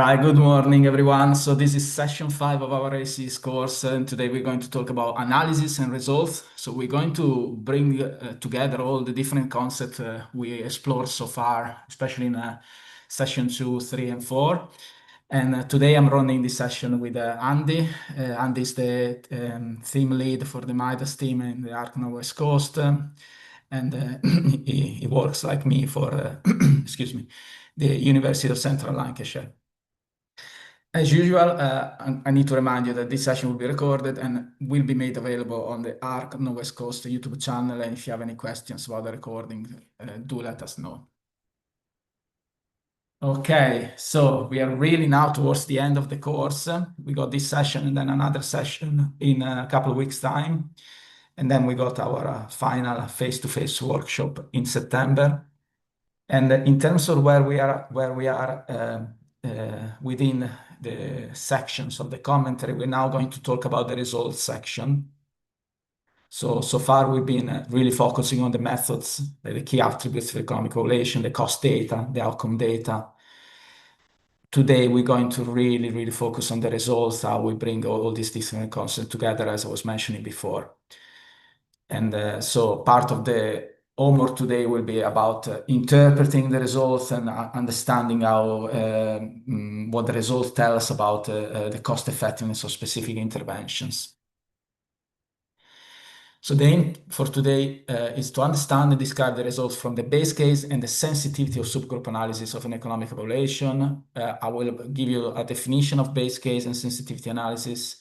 Right, good morning, everyone. So this is session 5 of our RaCEEs course, and today we're going to talk about analysis and results. So we're going to bring together all the different concepts we explored so far, especially in session 2, 3, and 4. And today I'm running this session with Andy. Andy is the theme lead for the MIDAS team in the Arc West Coast. And he works like me for, excuse me, the University of Central Lancashire. As usual, I need to remind you that this session will be recorded and will be made available on the ARC West Coast YouTube channel. And if you have any questions about the recording, do let us know. Okay, so we are really now towards the end of the course. We got this session and then another session in a couple of weeks' time. And then we got our final face-to-face workshop in September. And in terms of where we are within the sections of the commentary, we're now going to talk about the results section. So far we've been really focusing on the methods, the key attributes of economic evaluation, the cost data, the outcome data. Today we're going to really focus on the results, how we bring all these different concepts together, as I was mentioning before. And so part of the homework today will be about interpreting the results and understanding how what the results tell us about the cost effectiveness of specific interventions. So the aim for today is to understand and describe the results from the base case and the sensitivity of subgroup analysis of an economic evaluation. I will give you a definition of base case and sensitivity analysis.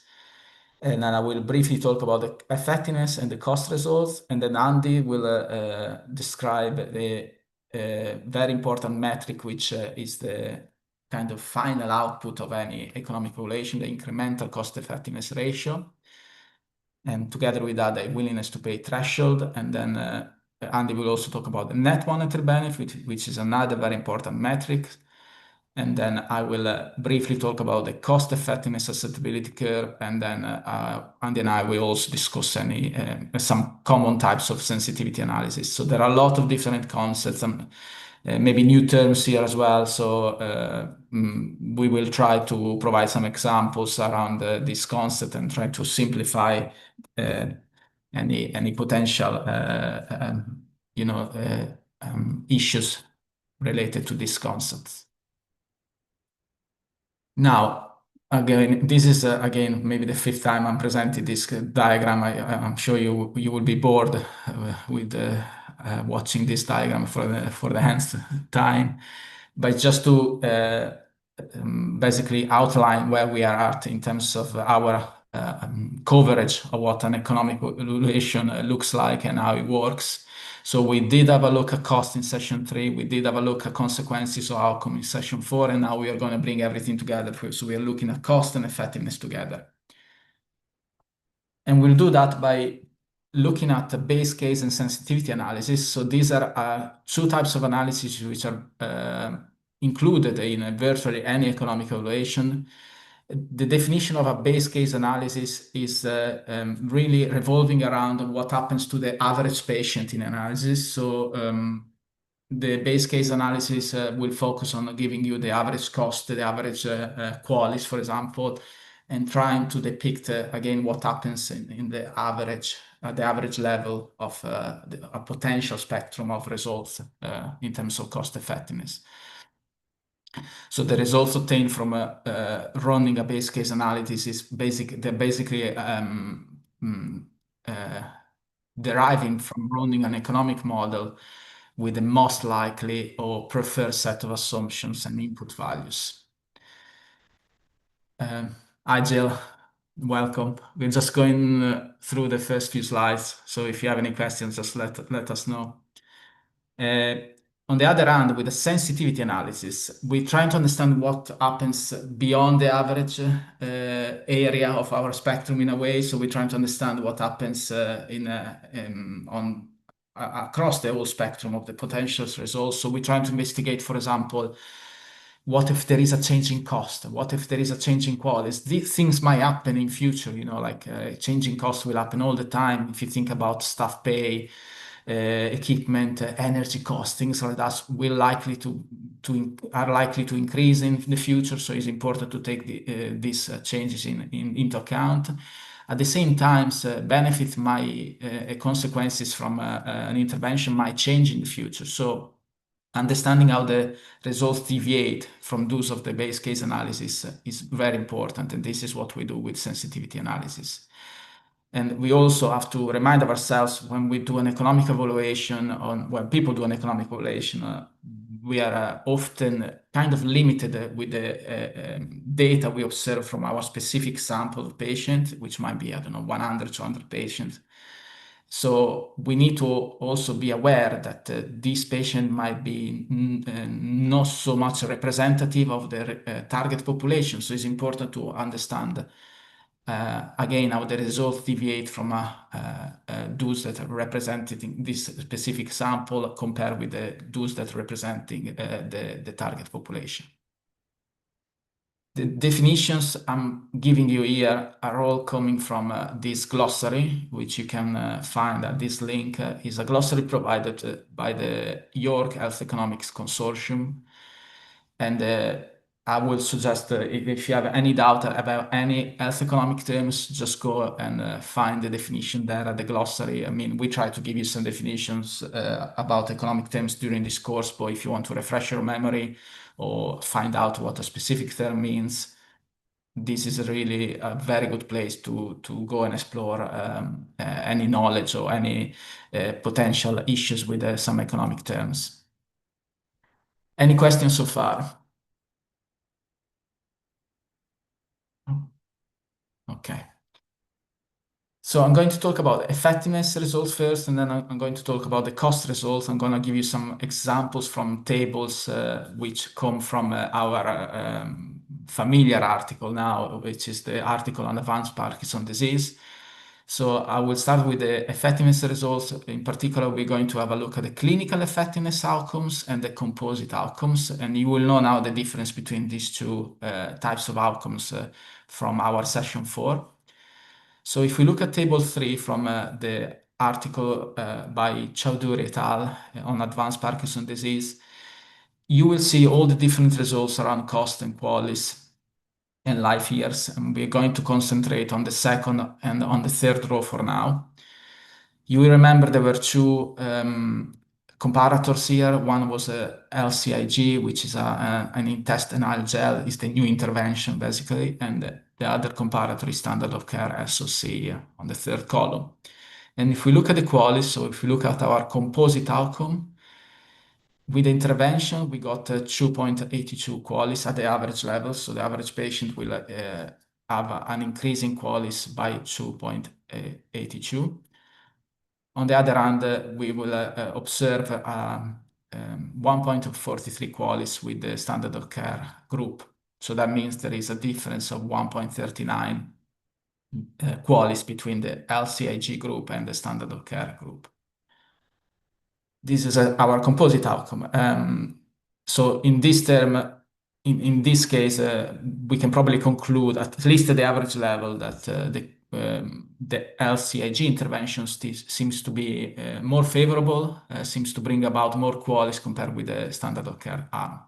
And then I will briefly talk about the effectiveness and the cost results. And then Andy will describe the very important metric, which is the kind of final output of any economic evaluation, the incremental cost effectiveness ratio. And together with that, the willingness to pay threshold. And then Andy will also talk about the net monetary benefit, which is another very important metric. And then I will briefly talk about the cost effectiveness acceptability curve. And then Andy and I will also discuss some common types of sensitivity analysis. So there are a lot of different concepts and maybe new terms here as well. So we will try to provide some examples around this concept and try to simplify any potential issues related to these concepts. Now, again, this is again maybe the fifth time I'm presenting this diagram. I'm sure you will be bored with watching this diagram for the nth time, but just to basically outline where we are at in terms of our coverage of what an economic evaluation looks like and how it works. So we did have a look at cost in session 3. We did have a look at consequences of outcome in session 4, and now we are going to bring everything together. So we are looking at cost and effectiveness together. And we'll do that by looking at the base case and sensitivity analysis. So these are two types of analysis which are included in virtually any economic evaluation. The definition of a base case analysis is really revolving around what happens to the average patient in analysis. So the base case analysis will focus on giving you the average cost, the average qualis, for example, and trying to depict again what happens in the average at the average level of a potential spectrum of results in terms of cost effectiveness. So the results obtained from running a base case analysis is basically deriving from running an economic model with the most likely or preferred set of assumptions and input values. Hi, Jill. Welcome. We're just going through the first few slides. So if you have any questions, just let us know. On the other hand, with the sensitivity analysis, we're trying to understand what happens beyond the average area of our spectrum in a way. So we're trying to understand what happens across the whole spectrum of the potential results. So we're trying to investigate, for example, what if there is a change in cost? What if there is a change in quality? These things might happen in future, like changing cost will happen all the time. If you think about staff pay, equipment, energy costs, things like that will likely to are likely to increase in the future. So it's important to take these changes into account. At the same time, benefits consequences from an intervention might change in the future. So understanding how the results deviate from those of the base case analysis is very important, and this is what we do with sensitivity analysis. And we also have to remind ourselves when we do an economic evaluation, when people do an economic evaluation, we are often kind of limited with the data we observe from our specific sample of patients, which might be, I don't know, 100, 200 patients. So we need to also be aware that this patient might be not so much representative of the target population. So it's important to understand again how the results deviate from those that are represented in this specific sample compared with those that are representing the target population. The definitions I'm giving you here are all coming from this glossary, which you can find at this link. Is a glossary provided by the York Health Economics Consortium. And I would suggest if you have any doubt about any health economic terms, just go and find the definition there at the glossary. I mean, we try to give you some definitions about economic terms during this course, but if you want to refresh your memory or find out what a specific term means, this is really a very good place to go and explore any knowledge or any potential issues with some economic terms. Any questions so far? Okay. So I'm going to talk about effectiveness results first, and then I'm going to talk about the cost results. I'm going to give you some examples from tables which come from our familiar article now, which is the article on advanced Parkinson's disease. So I will start with the effectiveness results. In particular, we're going to have a look at the clinical effectiveness outcomes and the composite outcomes. And you will know now the difference between these two types of outcomes from our session 4. So if we look at table 3 from the article by Chowdhury et al. On advanced Parkinson's disease, you will see all the different results around cost and QALYs and life years. And we're going to concentrate on the second and on the third row for now. You will remember there were two comparators here. One was LCIG, which is an intestinal gel, is the new intervention basically, and the other comparator is standard of care SOC on the third column. And if we look at the QALYs, so if we look at our composite outcome, with the intervention, we got 2.82 QALYs at the average level. So the average patient will have an increase in QALYs by 2.82. On the other hand, we will observe 1.43 QALYs with the standard of care group. So that means there is a difference of 1.39 QALYs between the LCIG group and the standard of care group. This is our composite outcome. So in this term, in this case, we can probably conclude at least at the average level that the LCIG intervention seems to be more favorable, seems to bring about more QALYs compared with the standard of care arm.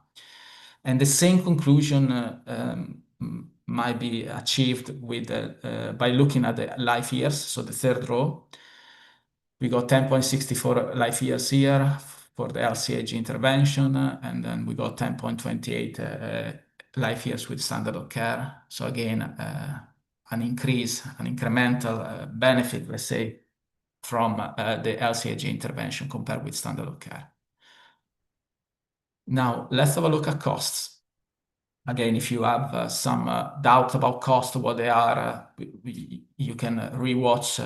And the same conclusion might be achieved with by looking at the life years, so the third row. We got 10.64 life years here for the LCIG intervention, and then we got 10.28 life years with standard of care. So again, an increase, an incremental benefit, let's say, from the LCIG intervention compared with standard of care. Now, let's have a look at costs. Again, if you have some doubt about cost, what they are, you can rewatch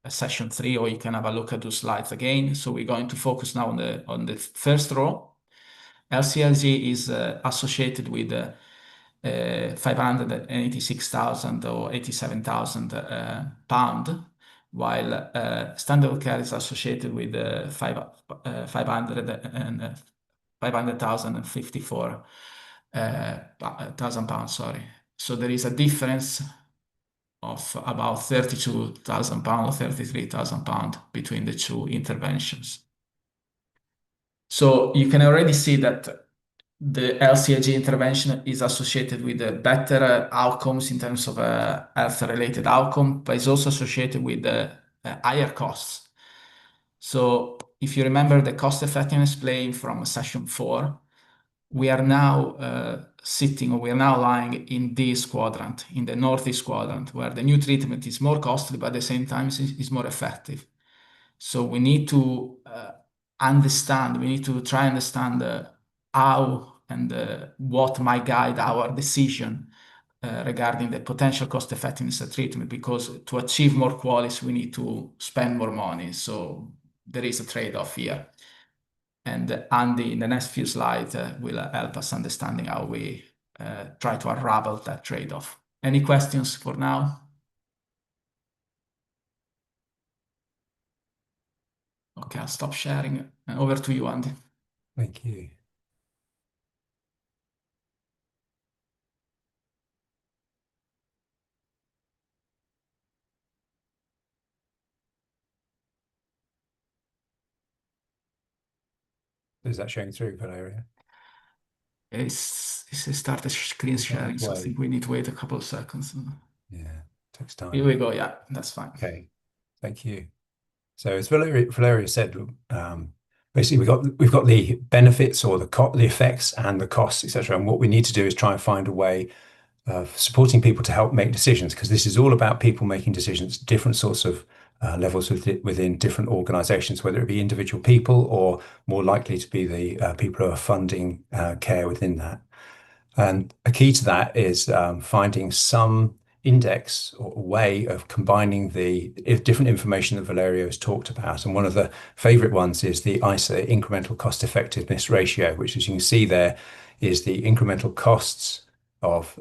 session 3, or you can have a look at those slides again. So we're going to focus now on the first row. LCIG is associated with 586,000 or 87,000 pound, while standard of care is associated with 500,054 pounds. Sorry. So there is a difference of about 32,000 pounds or 33,000 pounds between the two interventions. So you can already see that the LCAG intervention is associated with better outcomes in terms of health-related outcome, but it's also associated with higher costs. So if you remember the cost effectiveness play from session 4, we are now we are now lying in this quadrant, in the northeast quadrant, where the new treatment is more costly, but at the same time is more effective. So we need to understand, we need to try and understand how and what might guide our decision regarding the potential cost effectiveness of treatment, because to achieve more quality, we need to spend more money. So there is a trade-off here. And Andy, in the next few slides, will help us understanding how we try to unravel that trade-off. Any questions for now? Okay, I'll stop sharing. Over to you, Andy. Thank you. Is that showing through, Valerio? It's started screen sharing, so I think we need to wait a couple of seconds. Yeah, takes time. Here we go. Yeah, that's fine. Okay, thank you. So as Valerio said, basically we've got the benefits or the effects and the costs, etc. And what we need to do is try and find a way of supporting people to help make decisions, because this is all about people making decisions, different sorts of levels within different organizations, whether it be individual people or more likely to be the people who are funding care within that. And a key to that is finding some index or way of combining the different information that Valerio has talked about. And one of the favorite ones is the ICER, incremental cost effectiveness ratio, which, as you can see there, is the incremental costs of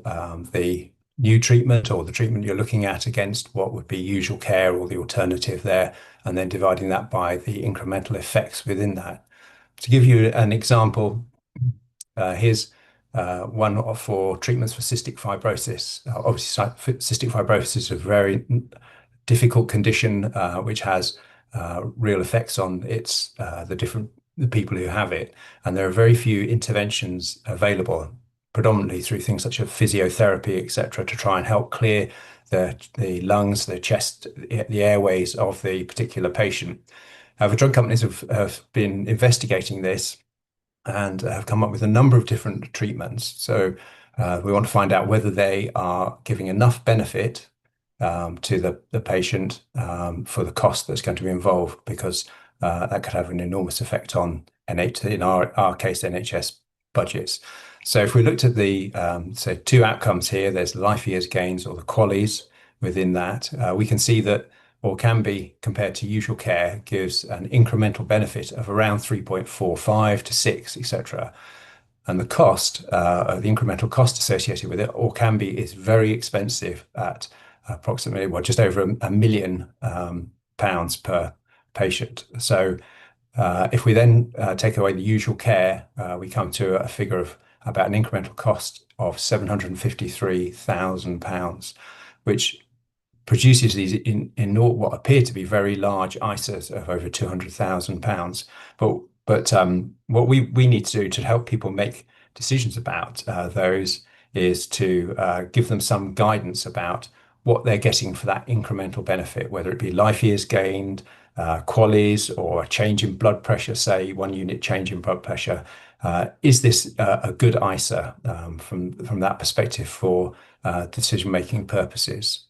the new treatment or the treatment you're looking at against what would be usual care or the alternative there, and then dividing that by the incremental effects within that. To give you an example, here's one for treatments for cystic fibrosis. Obviously, cystic fibrosis is a very difficult condition which has real effects on the people who have it, and there are very few interventions available, predominantly through things such as physiotherapy, etc., to try and help clear the lungs, the chest, the airways of the particular patient. However, drug companies have been investigating this and have come up with a number of different treatments. So we want to find out whether they are giving enough benefit to the patient for the cost that's going to be involved, because that could have an enormous effect on in our case, NHS budgets. So if we looked at the two outcomes here, there's life years gains or the QALYs within that, we can see that Orkambi compared to usual care gives an incremental benefit of around 3.45 to 6, etc. And the cost, the incremental cost associated with it, Orkambi is very expensive at approximately, just over £1 million per patient. So if we then take away the usual care, we come to a figure of about an incremental cost of £753,000, which produces these in what appear to be very large ISAs of over £200,000. But what we need to do to help people make decisions about those is to give them some guidance about what they're getting for that incremental benefit, whether it be life years gained, QALYs, or a change in blood pressure, say 1 unit change in blood pressure. Is this a good ISA from that perspective for decision-making purposes?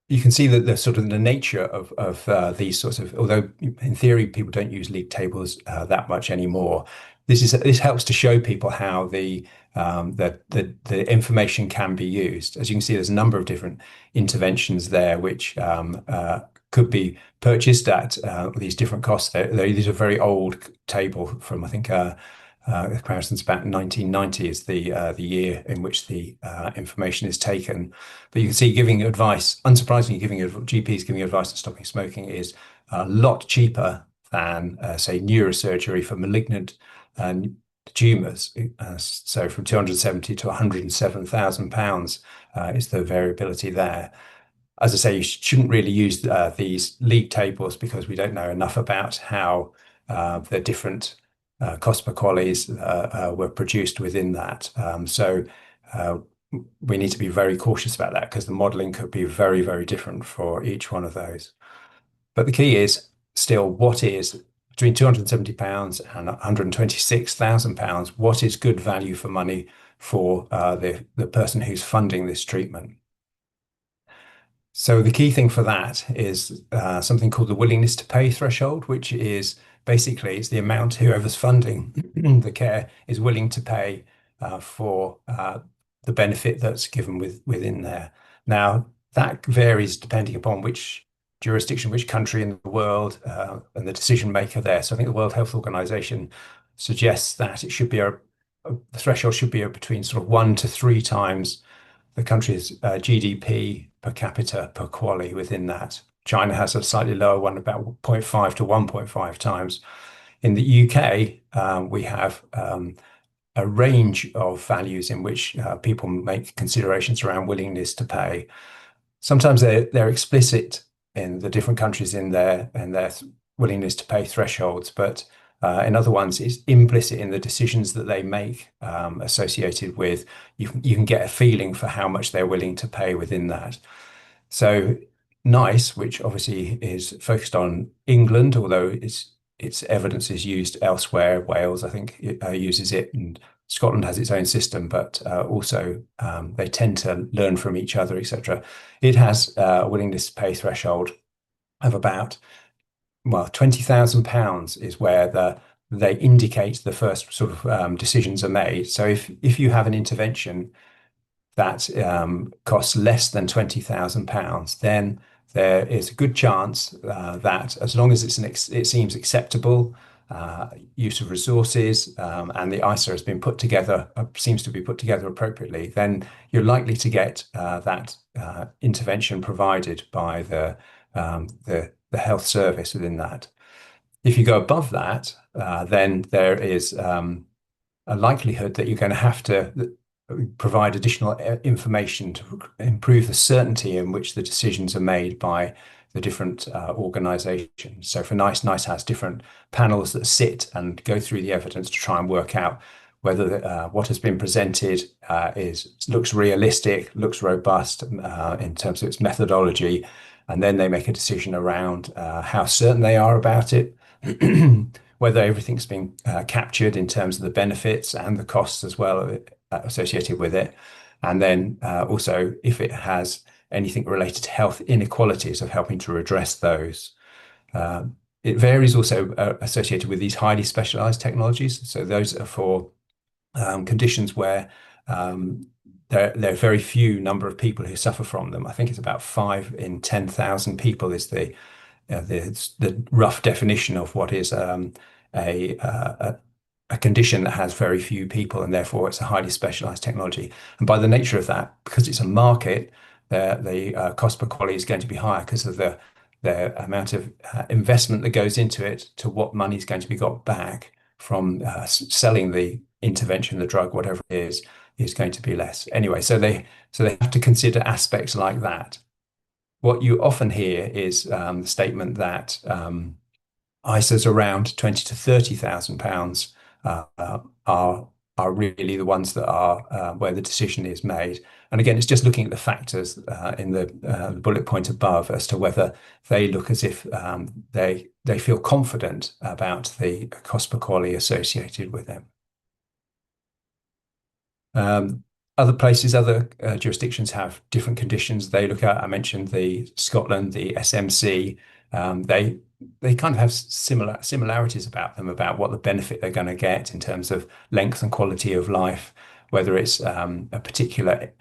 You can see that the sort of the nature of these sorts of, although in theory people don't use league tables that much anymore, this helps to show people how the information can be used. As you can see, there's a number of different interventions there which could be purchased at these different costs. These are a very old table from, I think, the comparison's about 1990 is the year in which the information is taken. But you can see giving advice, unsurprisingly, GPs giving advice on stopping smoking is a lot cheaper than, say, neurosurgery for malignant tumours. So from 270 to £107,000 is the variability there. as I say, you shouldn't really use these league tables because we don't know enough about how the different cost per qualities were produced within that. So we need to be very cautious about that because the modeling could be very, very different for each one of those. But the key is still what is between £270 and £126,000, what is good value for money for the person who's funding this treatment? So the key thing for that is something called the willingness to pay threshold, which is basically it's the amount whoever's funding the care is willing to pay for the benefit that's given within there. Now that varies depending upon which jurisdiction, which country in the world, and the decision maker there. So I think the World Health Organization suggests that it should be the threshold should be between sort of 1 to 3 times the country's GDP per capita per quality within that. China has a slightly lower one, about 0.5 to 1.5 times. In the UK, we have a range of values in which people make considerations around willingness to pay. Sometimes they're explicit in the different countries in their willingness to pay thresholds, but in other ones, it's implicit in the decisions that they make associated with you can get a feeling for how much they're willing to pay within that. So NICE, which obviously is focused on England, although its evidence is used elsewhere. Wales, I think, uses it, and Scotland has its own system, but also they tend to learn from each other, etc. It has a willingness to pay threshold of about, well, £20,000 is where they indicate the first sort of decisions are made. So if you have an intervention that costs less than £20,000, then there is a good chance that as long as it seems acceptable use of resources and the ISA has been put together, seems to be put together appropriately, then you're likely to get that intervention provided by the health service within that. If you go above that, then there is a likelihood that you're going to have to provide additional information to improve the certainty in which the decisions are made by the different organizations. So for NICE has different panels that sit and go through the evidence to try and work out whether what has been presented looks realistic, looks robust in terms of its methodology, and then they make a decision around how certain they are about it, whether everything's been captured in terms of the benefits and the costs as well associated with it, and then also if it has anything related to health inequalities of helping to redress those. It varies also associated with these highly specialized technologies. So those are for conditions where there are very few number of people who suffer from them. I think it's about 5 in 10,000 people is the rough definition of what is a condition that has very few people, and therefore it's a highly specialized technology. And by the nature of that, because it's a market, the cost per quality is going to be higher because of the amount of investment that goes into it to what money is going to be got back from selling the intervention, the drug, whatever it is going to be less. Anyway, so they have to consider aspects like that. What you often hear is the statement that ISAs around 20 to 30,000 pounds are really the ones that are where the decision is made. And again, it's just looking at the factors in the bullet point above as to whether they look as if they feel confident about the cost per quality associated with them. Other places, other jurisdictions have different conditions they look at. I mentioned the Scotland, the SMC. They kind of have similarities about them, about what the benefit they're going to get in terms of length and quality of life, whether it's a particular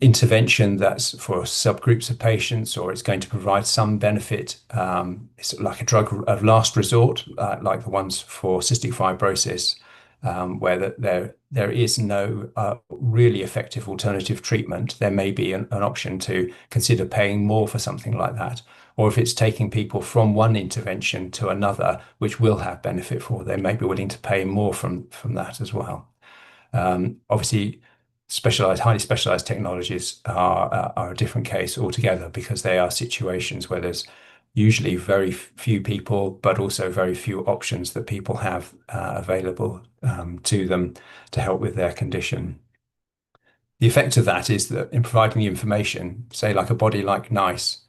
intervention that's for subgroups of patients, or it's going to provide some benefit. It's like a drug of last resort, like the ones for cystic fibrosis, where there is no really effective alternative treatment. There may be an option to consider paying more for something like that. Or if it's taking people from one intervention to another, which will have benefit for, they may be willing to pay more from that as well. Obviously, highly specialized technologies are a different case altogether, because they are situations where there's usually very few people, but also very few options that people have available to them to help with their condition. The effect of that is that in providing the information, say like a body like NICE,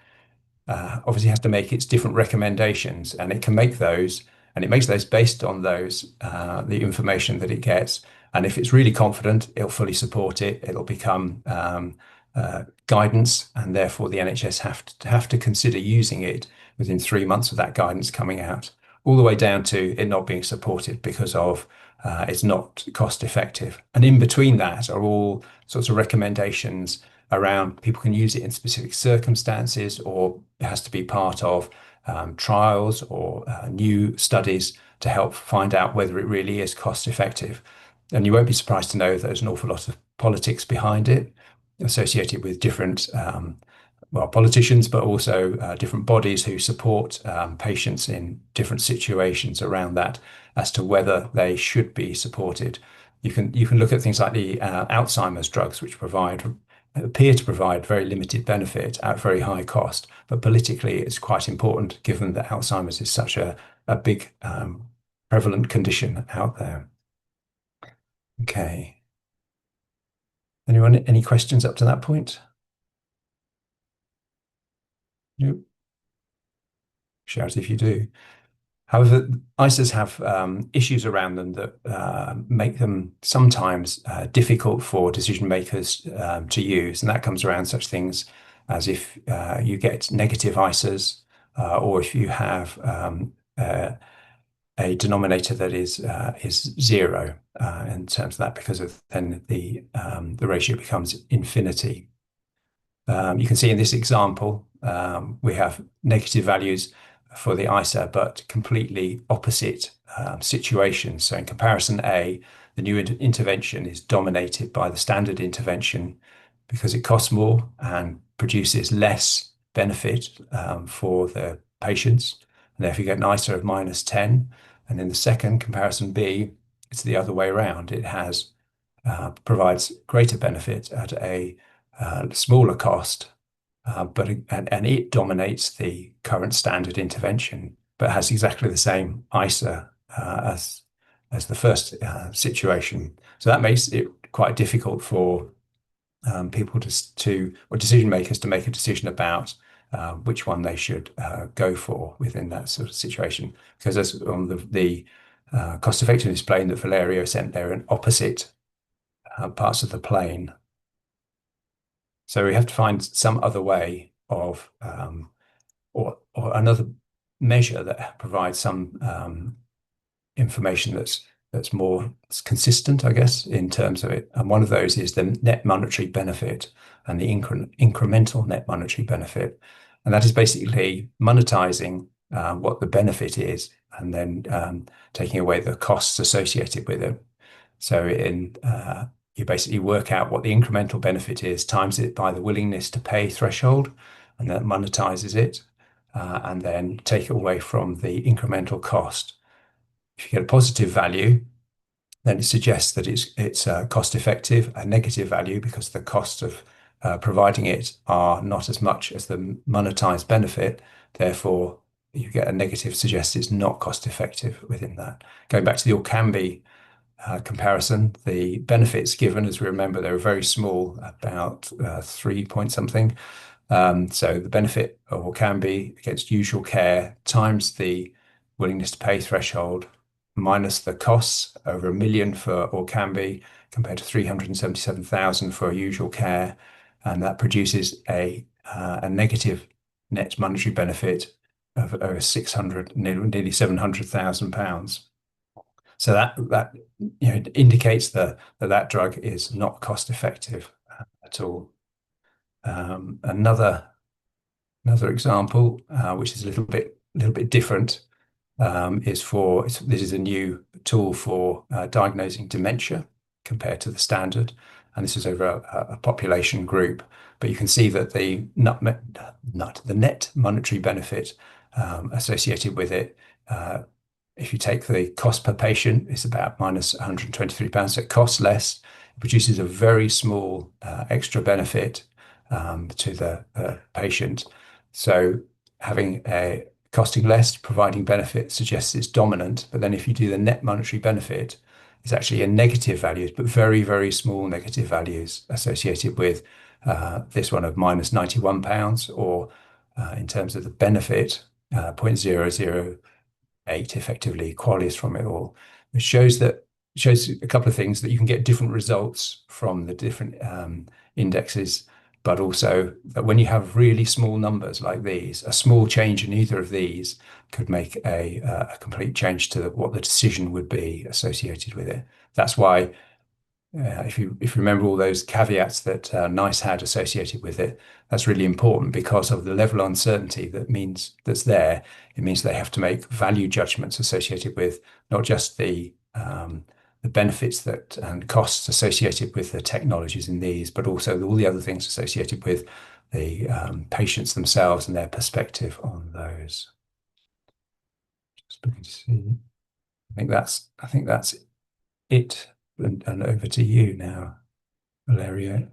obviously has to make its different recommendations, and it can make those, and it makes those based on those, the information that it gets. And if it's really confident, it'll fully support it. It'll become guidance, and therefore the NHS have to consider using it within 3 months of that guidance coming out, all the way down to it not being supported because of it's not cost effective. And in between that are all sorts of recommendations around people can use it in specific circumstances, or it has to be part of trials or new studies to help find out whether it really is cost effective. And you won't be surprised to know that there's an awful lot of politics behind it, associated with different politicians, but also different bodies who support patients in different situations around that, as to whether they should be supported. You can look at things like the Alzheimer's drugs, which appear to provide very limited benefit at very high cost, but politically it's quite important, given that Alzheimer's is such a big prevalent condition out there. Okay. Anyone, any questions up to that point? Nope. Shout if you do. However, ISAs have issues around them that make them sometimes difficult for decision makers to use. And that comes around such things as if you get negative ISAs, or if you have a denominator that is zero in terms of that, because of then the ratio becomes infinity. You can see in this example, we have negative values for the ISA, but completely opposite situations. So in comparison A, the new intervention is dominated by the standard intervention because it costs more and produces less benefit for the patients. And therefore you get an ISA of -10. And in the second, comparison B, it's the other way around. It provides greater benefit at a smaller cost, and it dominates the current standard intervention, but has exactly the same ISA as the first situation. So that makes it quite difficult for people or decision makers to make a decision about which one they should go for within that sort of situation, because as on the cost effectiveness plane that Valerio sent, they're in opposite parts of the plane. So we have to find some other way of, or another measure that provides some information that's more consistent, I guess, in terms of it. And one of those is the net monetary benefit and the incremental net monetary benefit. And that is basically monetizing what the benefit is, and then taking away the costs associated with it. So you basically work out what the incremental benefit is, times it by the willingness to pay threshold, and that monetizes it, and then take it away from the incremental cost. If you get a positive value, then it suggests that it's cost effective. A negative value, because the cost of providing it are not as much as the monetized benefit. Therefore, you get a negative, suggests it's not cost effective within that. Going back to the Orkambi comparison, the benefits given, as we remember, they were very small, about 3 point something. So the benefit of Orkambi against usual care times the willingness to pay threshold minus the costs, over £1 million for Orkambi compared to 377,000 for usual care, and that produces a negative net monetary benefit of over 600, nearly £700,000. So that indicates that drug is not cost effective at all. Another example, which is a little bit different, this is a new tool for diagnosing dementia compared to the standard, and this is over a population group. But you can see that the net monetary benefit associated with it, if you take the cost per patient, it's about -123 pounds. So it costs less. produces a very small extra benefit to the patient. So having a costing less, providing benefit suggests it's dominant. But then if you do the net monetary benefit, it's actually a negative values, but very, very small negative values associated with this one of minus £91, or in terms of the benefit, 0.008 effectively qualies from it all. It shows a couple of things: that you can get different results from the different indexes, but also that when you have really small numbers like these, a small change in either of these could make a complete change to what the decision would be associated with it. That's why if you remember all those caveats that NICE had associated with it, that's really important because of the level of uncertainty that's there. It means they have to make value judgments associated with not just the benefits that and costs associated with the technologies in these, but also all the other things associated with the patients themselves and their perspective on those. Just looking to see. I think that's it. And over to you now, Valerio.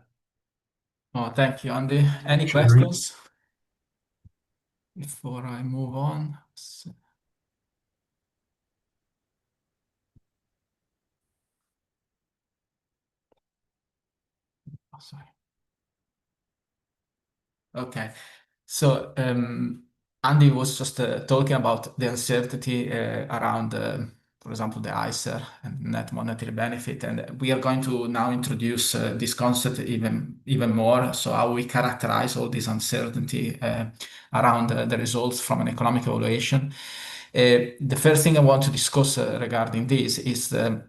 Oh, thank you, Andy. Any Sure. questions before I move on? Oh, sorry. Okay. So Andy was just talking about the uncertainty around, for example, the ICER and net monetary benefit, and we are going to now introduce this concept even more. So how we characterize all this uncertainty around the results from an economic evaluation. The first thing I want to discuss regarding this is the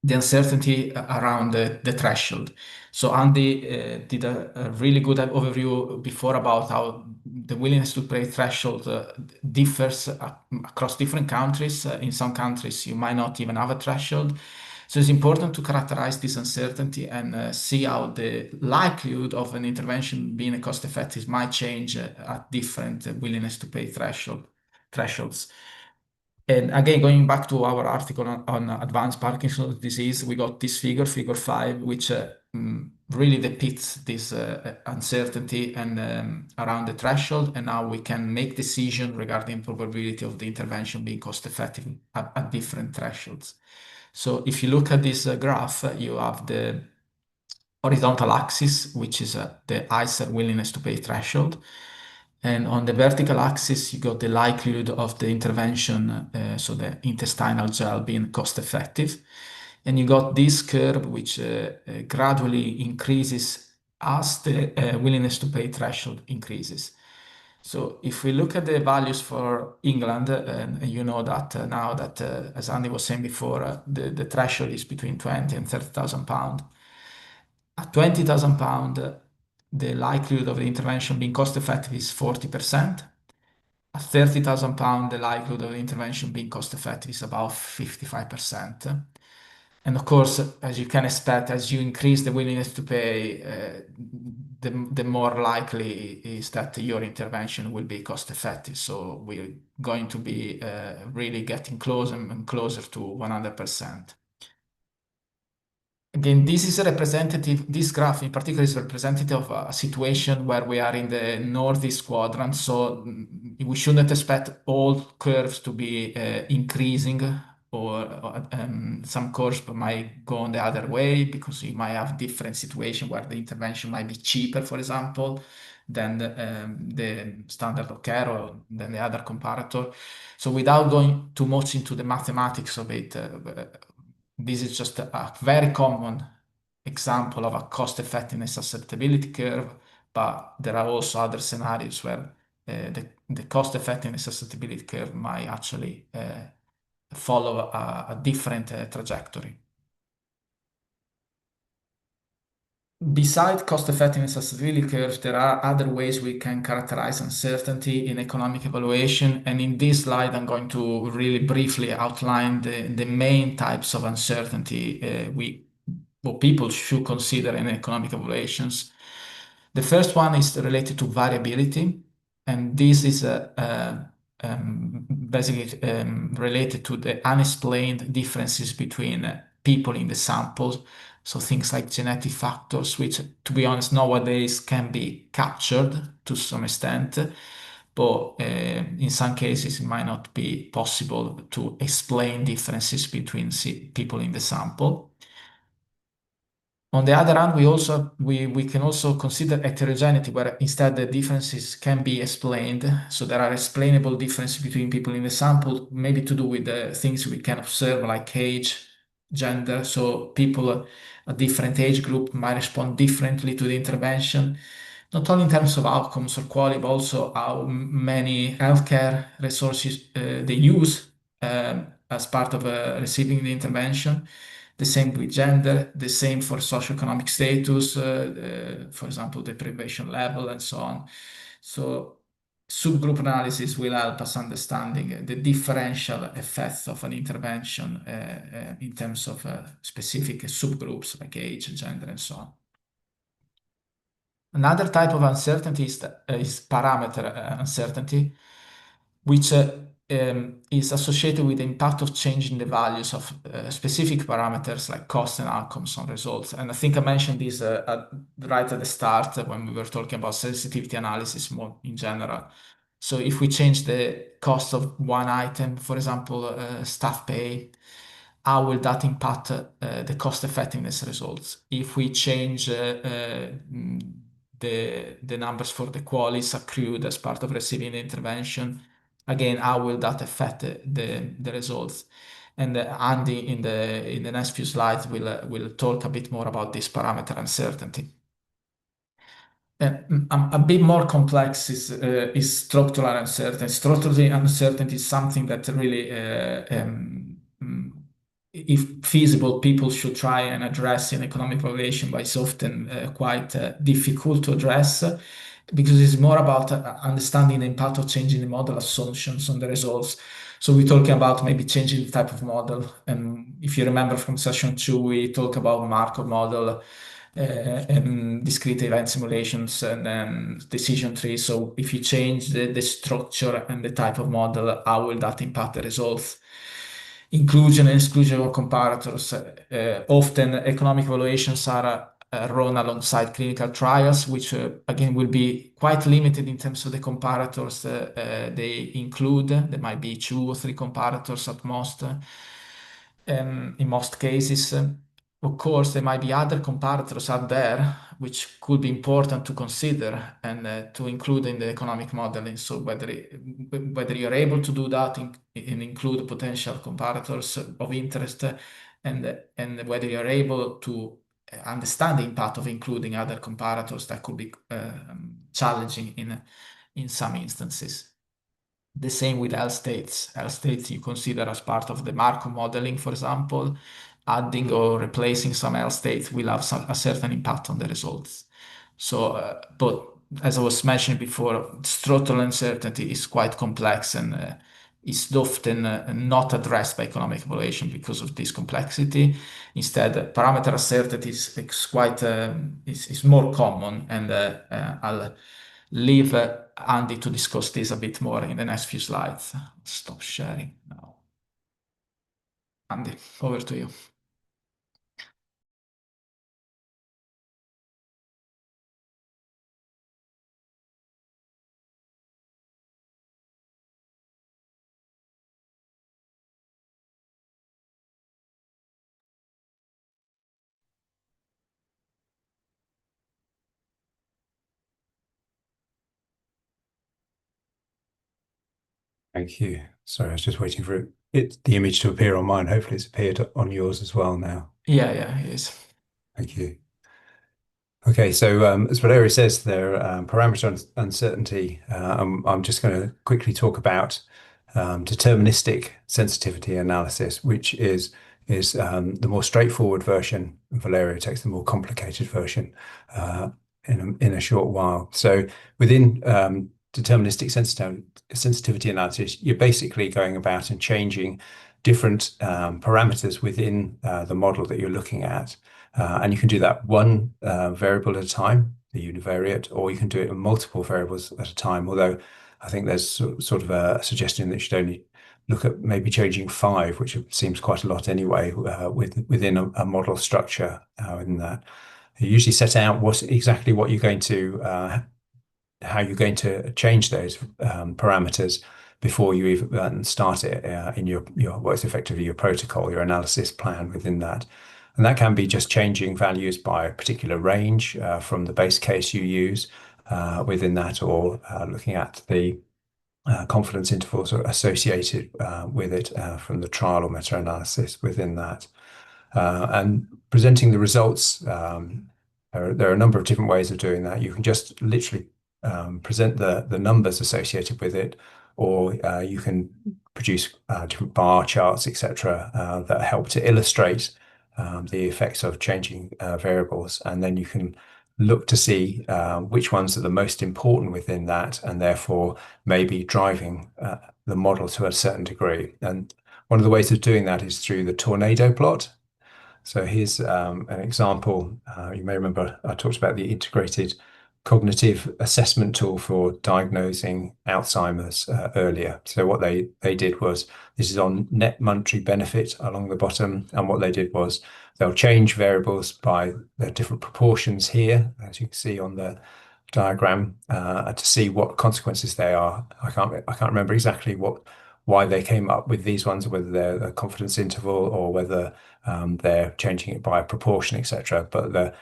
uncertainty around the threshold. So Andy did a really good overview before about how the willingness to pay threshold differs across different countries. In some countries, you might not even have a threshold. So it's important to characterize this uncertainty and see how the likelihood of an intervention being cost effective might change at different willingness to pay thresholds. And again, going back to our article on advanced Parkinson's disease, we got this figure 5, which really depicts this uncertainty and around the threshold, and how we can make decision regarding probability of the intervention being cost effective at different thresholds. So if you look at this graph, you have the horizontal axis, which is the ICER willingness to pay threshold. And on the vertical axis, you got the likelihood of the intervention, so the intestinal gel being cost effective. And you got this curve, which gradually increases as the willingness to pay threshold increases. So if we look at the values for England, and you know that now that, as Andy was saying before, the threshold is between 20 and 30,000 pounds. At 20,000 pounds, the likelihood of the intervention being cost effective is 40%. At 30,000 pounds, the likelihood of the intervention being cost effective is about 55%. And of course, as you can expect, as you increase the willingness to pay, the more likely is that your intervention will be cost effective. So we're going to be really getting closer and closer to 100%. Again, this is a representative, this graph in particular is representative of a situation where we are in the northeast quadrant. So we shouldn't expect all curves to be increasing, or some curves might go on the other way, because you might have different situations where the intervention might be cheaper, for example, than the standard of care or than the other comparator. So without going too much into the mathematics of it, this is just a very common example of a cost effectiveness susceptibility curve, but there are also other scenarios where the cost effectiveness susceptibility curve might actually follow a different trajectory. Besides cost effectiveness susceptibility curves, there are other ways we can characterize uncertainty in economic evaluation. And in this slide, I'm going to really briefly outline the main types of uncertainty what people should consider in economic evaluations. The first one is related to variability, and this is basically related to the unexplained differences between people in the sample. So things like genetic factors, which, to be honest, nowadays can be captured to some extent, but in some cases it might not be possible to explain differences between people in the sample. On the other hand, we can also consider heterogeneity, where instead the differences can be explained. So there are explainable differences between people in the sample, maybe to do with the things we can observe, like age, gender. So people at different age group might respond differently to the intervention, not only in terms of outcomes or quality, but also how many healthcare resources they use as part of receiving the intervention. The same with gender, the same for socioeconomic status, for example, deprivation level, and so on. So subgroup analysis will help us understanding the differential effects of an intervention in terms of specific subgroups like age, gender, and so on. Another type of uncertainty is parameter uncertainty, which is associated with the impact of changing the values of specific parameters like cost and outcomes on results. And I think I mentioned this right at the start when we were talking about sensitivity analysis more in general. So if we change the cost of one item, for example, staff pay, how will that impact the cost effectiveness results? If we change the numbers for the qualities accrued as part of receiving the intervention, again, how will that affect the results? And Andy in the next few slides will talk a bit more about this parameter uncertainty. A bit more complex is structural uncertainty. Structural uncertainty is something that really, if feasible, people should try and address in economic evaluation, but it's often quite difficult to address because it's more about understanding the impact of changing the model assumptions on the results. So we're talking about maybe changing the type of model. And if you remember from session 2, we talked about Markov model and discrete event simulations and then decision trees. So if you change the structure and the type of model, how will that impact the results? Inclusion and exclusion of comparators. Often economic evaluations are run alongside clinical trials, which again will be quite limited in terms of the comparators they include. There might be 2 or 3 comparators at most in most cases. Of course, there might be other comparators out there which could be important to consider and to include in the economic modeling. So whether you're able to do that and include potential comparators of interest and whether you're able to understand the impact of including other comparators that could be challenging in some instances. The same with health states. Health states you consider as part of the Markov modeling, for example, adding or replacing some health states will have a certain impact on the results. So, but as I was mentioning before, structural uncertainty is quite complex and is often not addressed by economic evaluation because of this complexity. Instead, parameter uncertainty is quite is more common, and I'll leave Andy to discuss this a bit more in the next few slides. Stop sharing now. Andy, over to you. Thank you. Sorry, I was just waiting for the image to appear on mine. Hopefully it's appeared on yours as well now. Yeah, it is. Thank you. Okay, so as Valerio says, there parameter uncertainty. I'm just going to quickly talk about deterministic sensitivity analysis, which is the more straightforward version. Valerio takes the more complicated version in a short while. So within deterministic sensitivity analysis, you're basically going about and changing different parameters within the model that you're looking at. And you can do that one variable at a time, the univariate, or you can do it in multiple variables at a time. Although I think there's sort of a suggestion that you should only look at maybe changing 5, which seems quite a lot anyway, within a model structure in that. You usually set out exactly what you're going to how you're going to change those parameters before you even start it in your what's effectively your protocol, your analysis plan within that. And that can be just changing values by a particular range from the base case you use within that, or looking at the confidence intervals associated with it from the trial or meta-analysis within that. And presenting the results, there are a number of different ways of doing that. You can just literally present the numbers associated with it, or you can produce different bar charts, etc., that help to illustrate the effects of changing variables. And then you can look to see which ones are the most important within that, and therefore maybe driving the model to a certain degree. And one of the ways of doing that is through the tornado plot. So here's an example. You may remember I talked about the integrated cognitive assessment tool for diagnosing Alzheimer's earlier. So what they did was, this is on net monetary benefit along the bottom, and what they did was they'll change variables by the different proportions here, as you can see on the diagram, to see what consequences they are. I can't remember exactly why they came up with these ones, whether they're a confidence interval or whether they're changing it by a proportion, etc. But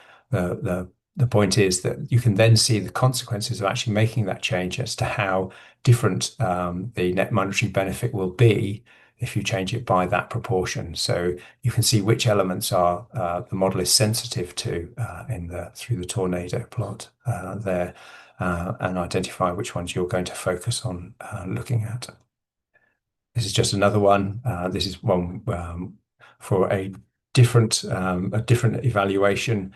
the point is that you can then see the consequences of actually making that change as to how different the net monetary benefit will be if you change it by that proportion. So you can see which elements are the model is sensitive to through the tornado plot there, and identify which ones you're going to focus on looking at. This is just another one. This is one for a different evaluation,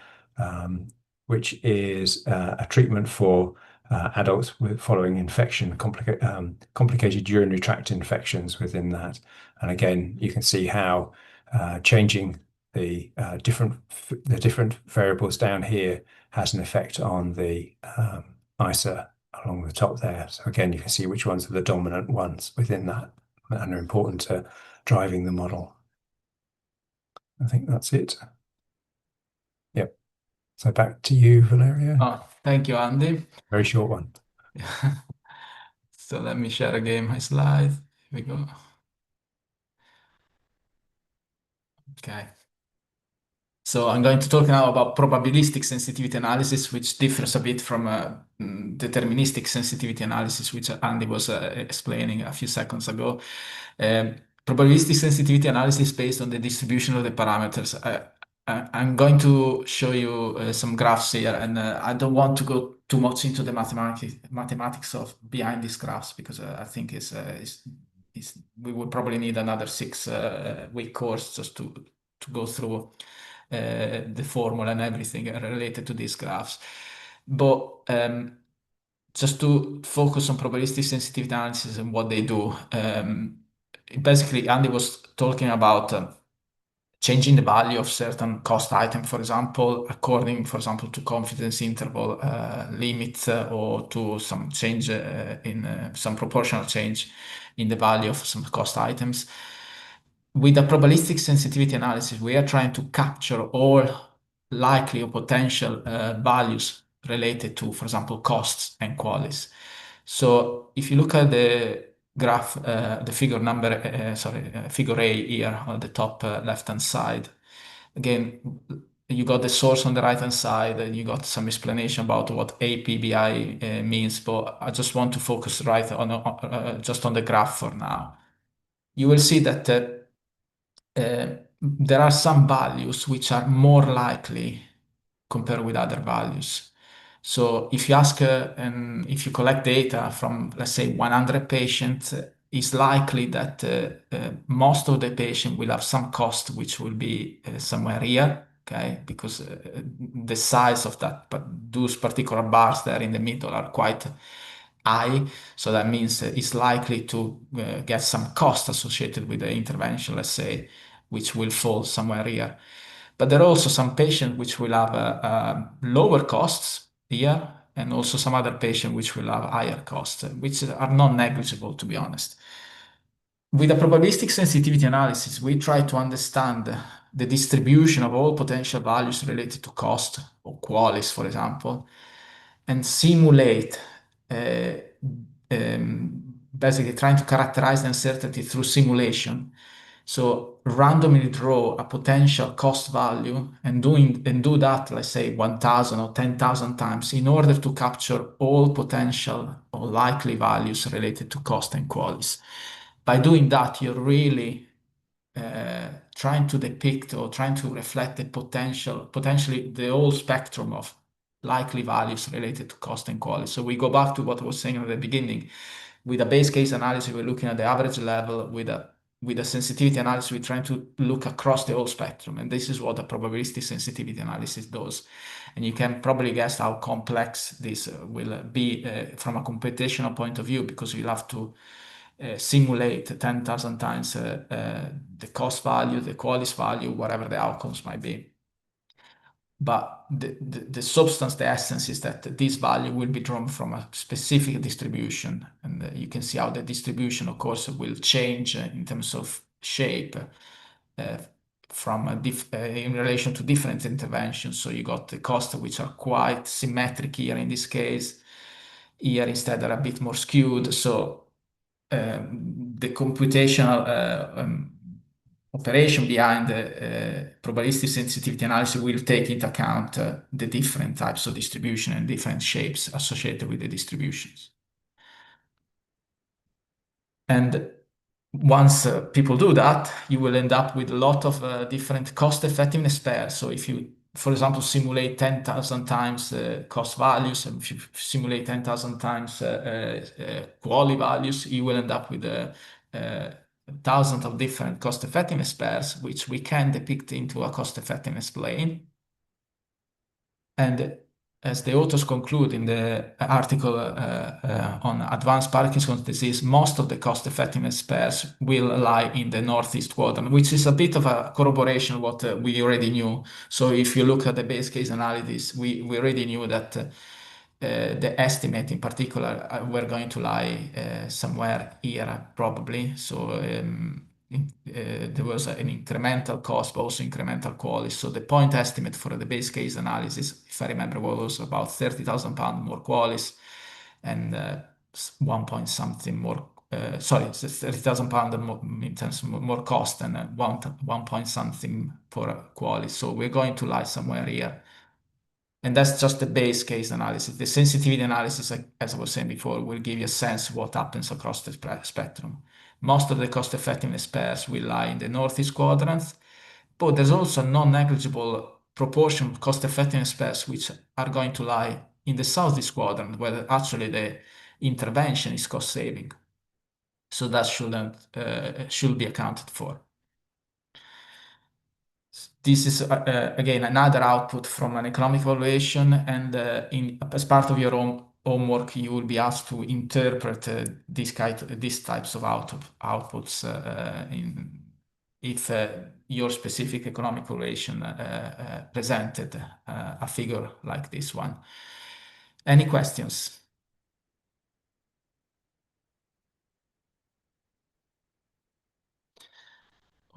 which is a treatment for adults following infection, complicated urinary tract infections within that. And again, you can see how changing the different variables down here has an effect on the ISA along the top there. So again, you can see which ones are the dominant ones within that and are important to driving the model. I think that's it. Yep. So back to you, Valerio. Oh, thank you, Andy. Very short one. So let me share again my slide. Here we go. Okay. So I'm going to talk now about probabilistic sensitivity analysis, which differs a bit from deterministic sensitivity analysis, which Andy was explaining a few seconds ago. Probabilistic sensitivity analysis based on the distribution of the parameters. I'm going to show you some graphs here, and I don't want to go too much into the mathematics of behind these graphs, because I think we would probably need another 6-week course just to go through the formula and everything related to these graphs. But just to focus on probabilistic sensitivity analysis and what they do. Basically, Andy was talking about changing the value of certain cost item, for example, according, for example, to confidence interval limit or to some change in some proportional change in the value of some cost items. With a probabilistic sensitivity analysis, we are trying to capture all likely or potential values related to, for example, costs and qualities. So if you look at the graph, the figure A here on the top left-hand side, again, you got the source on the right-hand side, and you got some explanation about what APBI means, but I just want to focus just on the graph for now. You will see that there are some values which are more likely compared with other values. So if you ask and if you collect data from, let's say, 100 patients, it's likely that most of the patient will have some cost which will be somewhere here, okay? Because the size of those particular bars there in the middle are quite high. So that means it's likely to get some cost associated with the intervention, let's say, which will fall somewhere here. But there are also some patients which will have lower costs here, and also some other patients which will have higher costs, which are not negligible, to be honest. With a probabilistic sensitivity analysis, we try to understand the distribution of all potential values related to cost or qualis, for example, and simulate, basically trying to characterize the uncertainty through simulation. So randomly draw a potential cost value and do that, let's say 1,000 or 10,000 times in order to capture all potential or likely values related to cost and qualis. By doing that, you're really trying to depict or trying to reflect the potentially the whole spectrum of likely values related to cost and quality. So we go back to what I was saying at the beginning. With a base case analysis, we're looking at the average level. With a sensitivity analysis, we're trying to look across the whole spectrum. And this is what a probabilistic sensitivity analysis does. And you can probably guess how complex this will be from a computational point of view, because you'll have to simulate 10,000 times the cost value, the quality value, whatever the outcomes might be. But the substance, the essence is that this value will be drawn from a specific distribution. And you can see how the distribution, of course, will change in terms of shape uh, in relation to different interventions. So you got the costs which are quite symmetric here in this case. Here instead are a bit more skewed. So the computational operation behind the probabilistic sensitivity analysis will take into account the different types of distribution and different shapes associated with the distributions. And once people do that, you will end up with a lot of different cost effectiveness pairs. So if you, for example, simulate 10,000 times cost values, and if you simulate 10,000 times quality values, you will end up with thousands of different cost effectiveness pairs, which we can depict into a cost effectiveness plane. And as the authors conclude in the article on advanced Parkinson's disease, most of the cost effectiveness pairs will lie in the northeast quadrant, which is a bit of a corroboration of what we already knew. So if you look at the base case analysis, we already knew that the estimate in particular were going to lie somewhere here probably. So there was an incremental cost, but also incremental quality. So the point estimate for the base case analysis, if I remember, was about £30,000 more qualis and 1 point something more. Sorry, £30,000 in terms of more cost and 1 point something for quality. So we're going to lie somewhere here. And that's just the base case analysis. The sensitivity analysis, as I was saying before, will give you a sense of what happens across the spectrum. Most of the cost effectiveness pairs will lie in the northeast quadrant, but there's also a non-negligible proportion of cost effectiveness pairs which are going to lie in the southeast quadrant, where actually the intervention is cost saving. So that should be accounted for. This is again another output from an economic evaluation, and as part of your own homework, you will be asked to interpret these types of outputs if your specific economic evaluation presented a figure like this one. Any questions?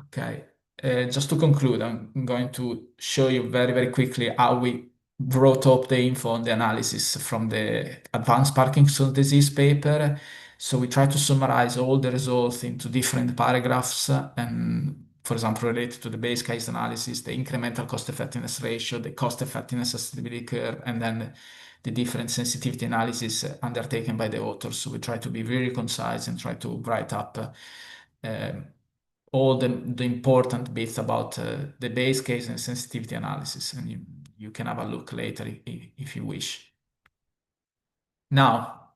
Okay. Just to conclude, I'm going to show you very, very quickly how we brought up the info on the analysis from the advanced Parkinson's disease paper. So we try to summarize all the results into different paragraphs, and for example, related to the base case analysis, the incremental cost effectiveness ratio, the cost effectiveness sustainability curve, and then the different sensitivity analysis undertaken by the authors. So we try to be very concise and try to write up all the important bits about the base case and sensitivity analysis, and you can have a look later if you wish. Now,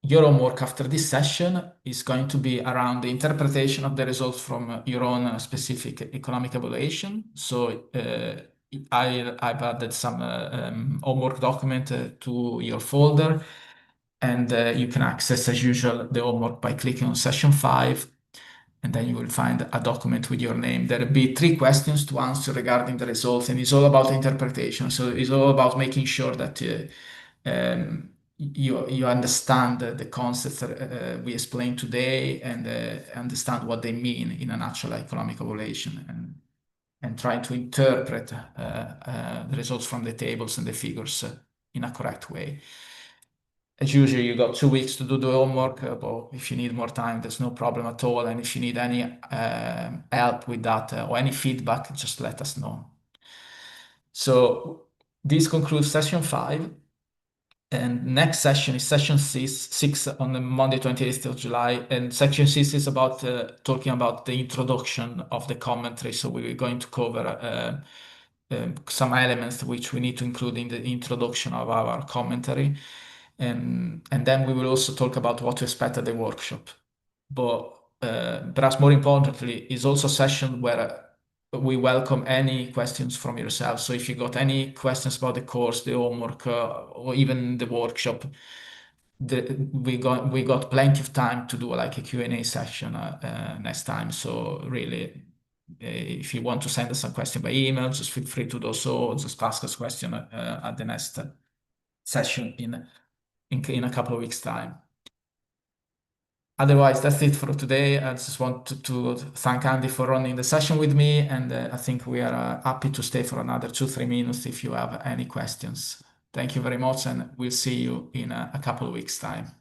your homework after this session is going to be around the interpretation of the results from your own specific economic evaluation. So I've added some homework document to your folder, and you can access, as usual, the homework by clicking on session 5. And then you will find a document with your name. There will be 3 questions to answer regarding the results, and it's all about interpretation. So it's all about making sure that you understand the concepts we explained today and understand what they mean in a natural economic evaluation, and try to interpret the results from the tables and the figures in a correct way. As usual, you got 2 weeks to do the homework, but if you need more time, there's no problem at all. And if you need any help with that or any feedback, just let us know. So this concludes session 5. And next session is session 6 on the Monday, 28th of July. And section 6 is about talking about the introduction of the commentary. So we're going to cover some elements which we need to include in the introduction of our commentary. And then we will also talk about what to expect at the workshop. But perhaps more importantly, is also a session where we welcome any questions from yourself. So if you got any questions about the course, the homework, or even the workshop, we got plenty of time to do like a Q&A session next time. So really, if you want to send us a question by email, just feel free to do so. Just ask us a question at the next session in a couple of weeks' time. Otherwise, that's it for today. I just want to thank Andy for running the session with me, and I think we are happy to stay for another 2-3 minutes if you have any questions. Thank you very much, and we'll see you in a couple of weeks' time.